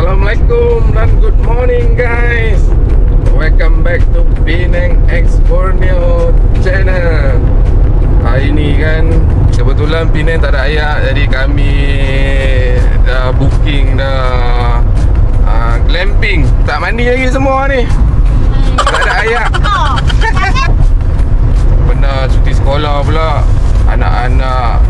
Assalamualaikum dan good morning guys. Welcome back to Penang X Borneo channel. Hari ni kan kebetulan Penang tak ada ayak, jadi kami dah booking dah glamping. Tak mandi lagi semua ni. Tak ada ayak. Benar cuti sekolah pula. Anak-anak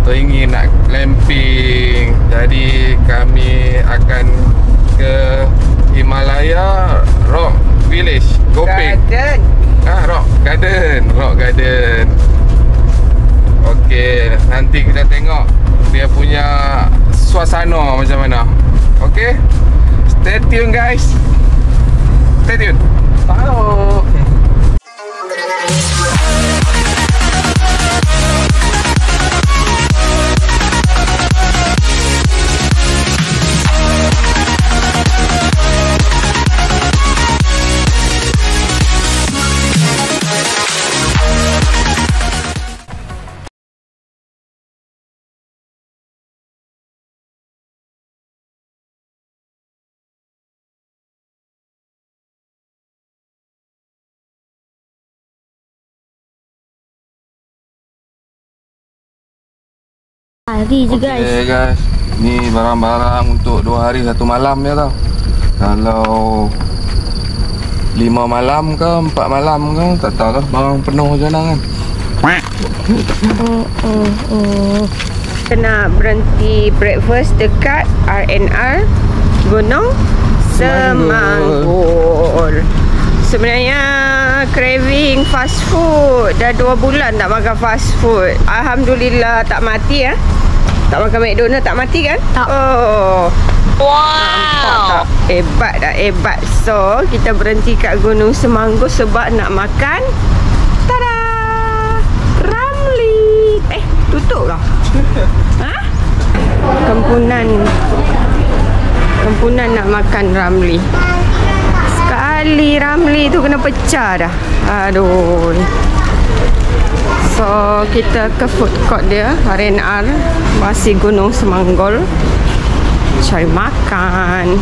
teringin nak glamping. Jadi kami akan ke Himalaya Rock Village Gopeng Garden. Rock Garden. Okey, nanti kita tengok dia punya suasana macam mana. Okey, stay tune guys. Stay tune. Tahu. Hari je guys. Okay guys, ni barang-barang untuk 2 hari 1 malam ya tau. Kalau 5 malam ke 4 malam ke, tak tahu lah, barang penuh je lah kan. Kena berhenti breakfast dekat RNR Gunung Semanggul. Sebenarnya craving fast food. Dah 2 bulan tak makan fast food. Alhamdulillah tak mati ya. Tak makan McDonald tak mati kan? Tak. Oh. Wow. Tak? Hebat dah, hebat. So, kita berhenti kat Gunung Semanggul sebab nak makan tada! Ramli. Tutup lah. Ha? Kempunan nak makan ramli. Sekali ramli tu kena pecah dah. Aduh. So kita ke food court dia, RNR Basi Gunung Semanggul, cari makan.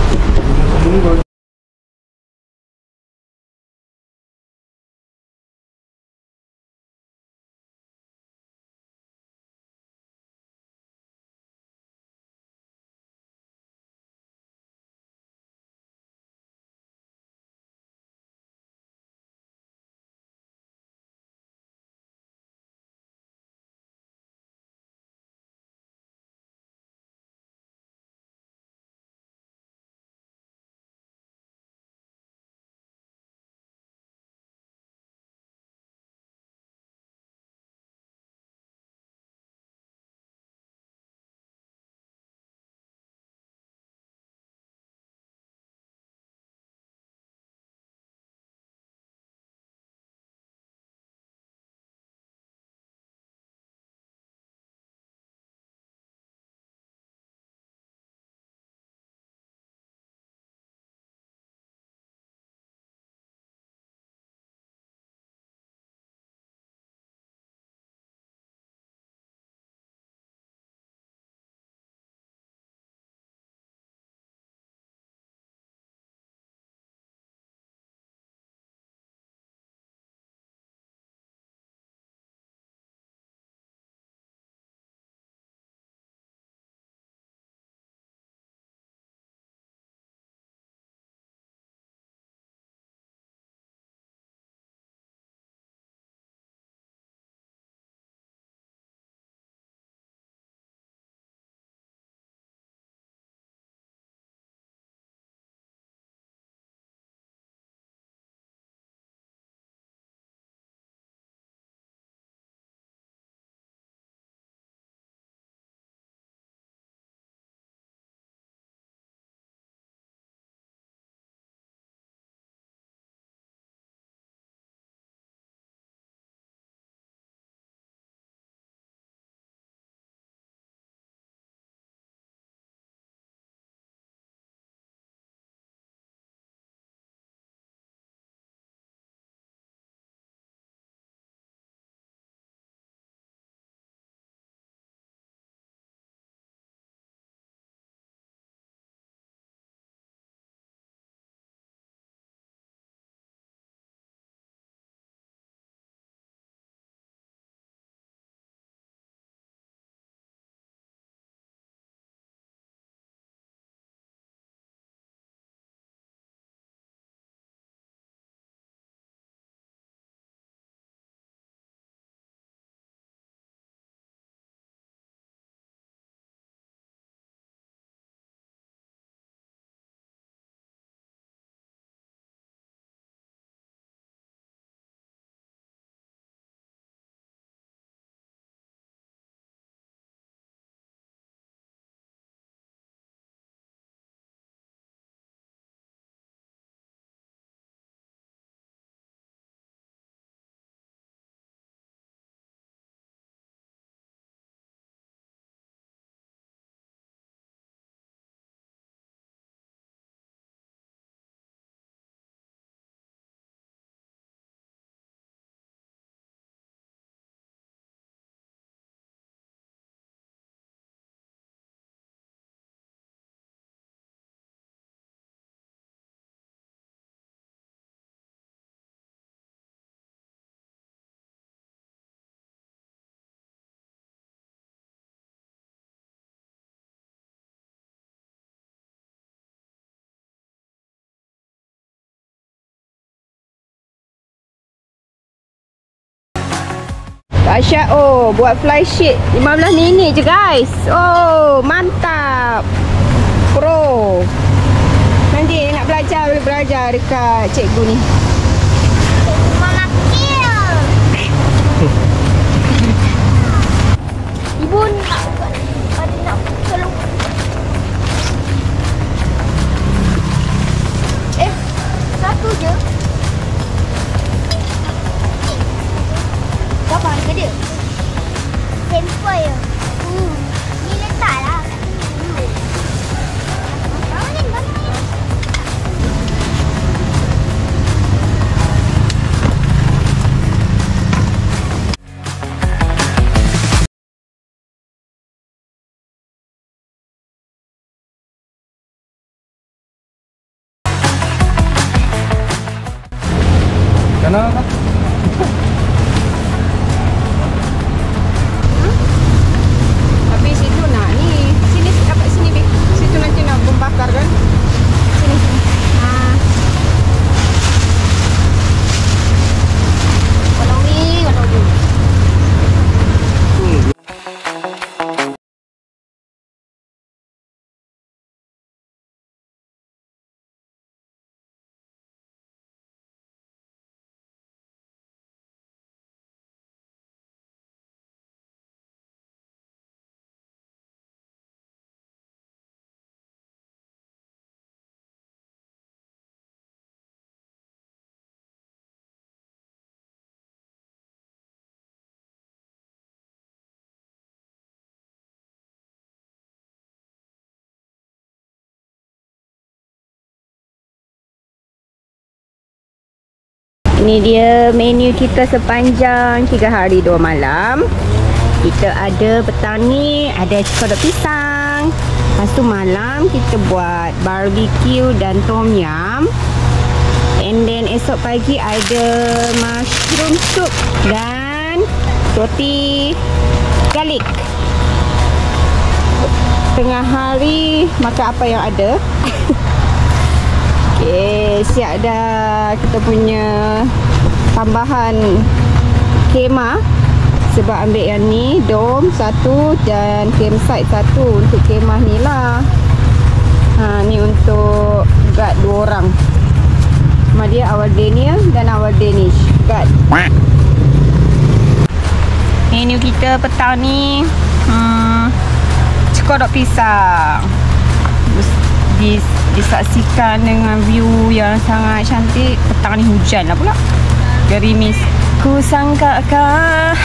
Aisyah, oh, buat fly sheet 15 minit je guys. Oh, mantap. Pro. Nanti nak belajar, boleh belajar dekat cikgu ni. Mama kill. Ibu nak tolong. Satu je. Berapa harga dia? Simple je. Ni letaklah kat sini. Bangun. Kenapa? Tapi situ nak ni. Sini dapat sini Bik. Situ nanti nak membakar kan. Sini. Kalau ni. Ini dia menu kita sepanjang 3 hari 2 malam. Kita ada petang ni ada kodok pisang. Lepas tu malam kita buat barbecue dan tom yum. And then esok pagi ada mushroom soup dan roti garlic. Tengah hari makan apa yang ada. Okay, siap dah kita punya tambahan kemah. Sebab ambil yang ni, dom satu dan campsite satu untuk kemah ni lah. Ni untuk guard 2 orang. Nama dia our Daniel dan our Danish guard. Menu kita petang ni kodok pisang. Disaksikan dengan view yang sangat cantik. Petang ni hujan lah pula. Gerimis. Ku sangka kah.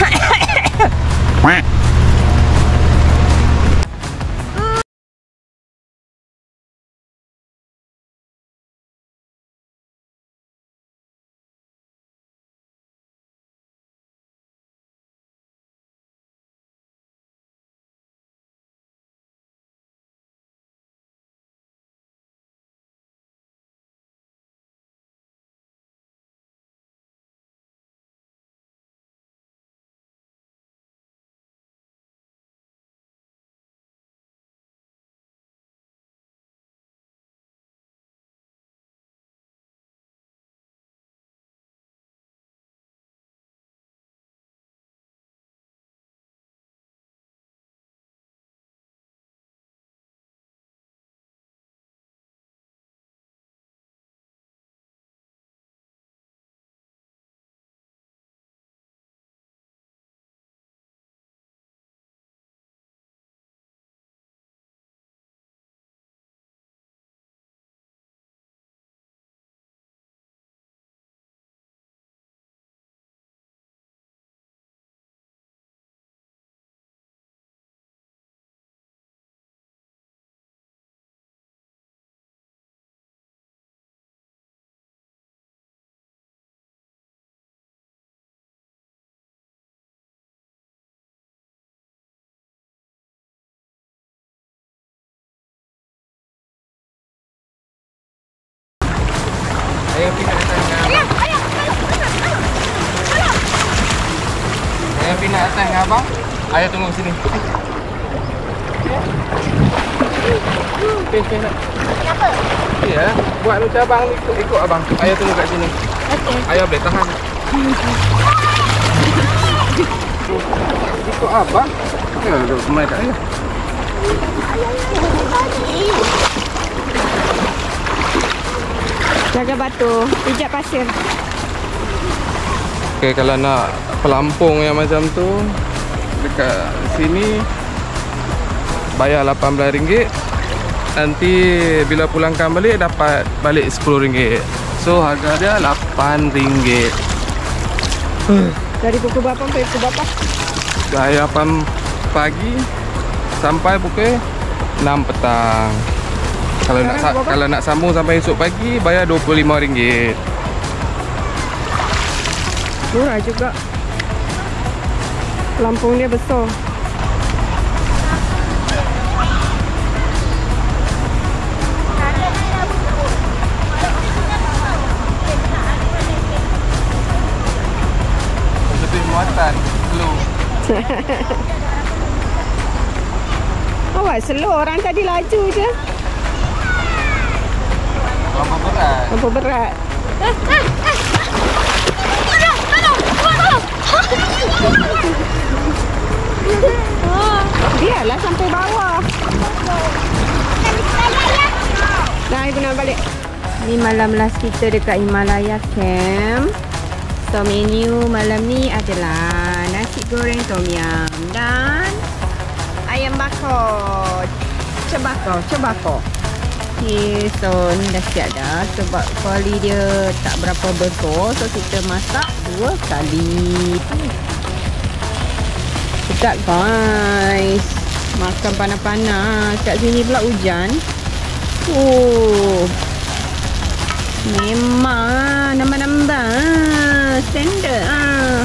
Ayah Pina datang dengan abang. Ayah Pina datang dengan abang. Ayah tunggu sini. Okay, nak. Kenapa? Ya, buat macam abang ni, ikut abang. Ayah tunggu kat sini. Okey. Ayah boleh tahan. Ikut abang. Ya, duduk main kat ayah. Jaga batu, pijak pasir. Okay, kalau nak pelampung yang macam tu dekat sini bayar RM18. Nanti bila pulangkan balik dapat balik RM10. So harga dia RM8. Dari pukul berapa sampai pukul berapa? Dari 8 pagi sampai pukul 6 petang. Kalau nak sambung sampai esok pagi bayar RM25. Murah juga. Pelampung dia besar. Lebih muatan slow. Awak slow, orang tadi laju je. Berapa berat? Apa berat? Biarlah sampai bawah. Dah, ibu nak balik. Ni malam last kita dekat Himalaya Camp. So menu malam ni adalah nasi goreng tom yum dan ayam bakar. Cebakar. Okay, so ni dah siap dah. Sebab kuali dia tak berapa besar, so kita masak 2 kali. Sedap guys. Makan panas-panas. Kat sini pula hujan. Oh, memang nambah-nambah standard ah.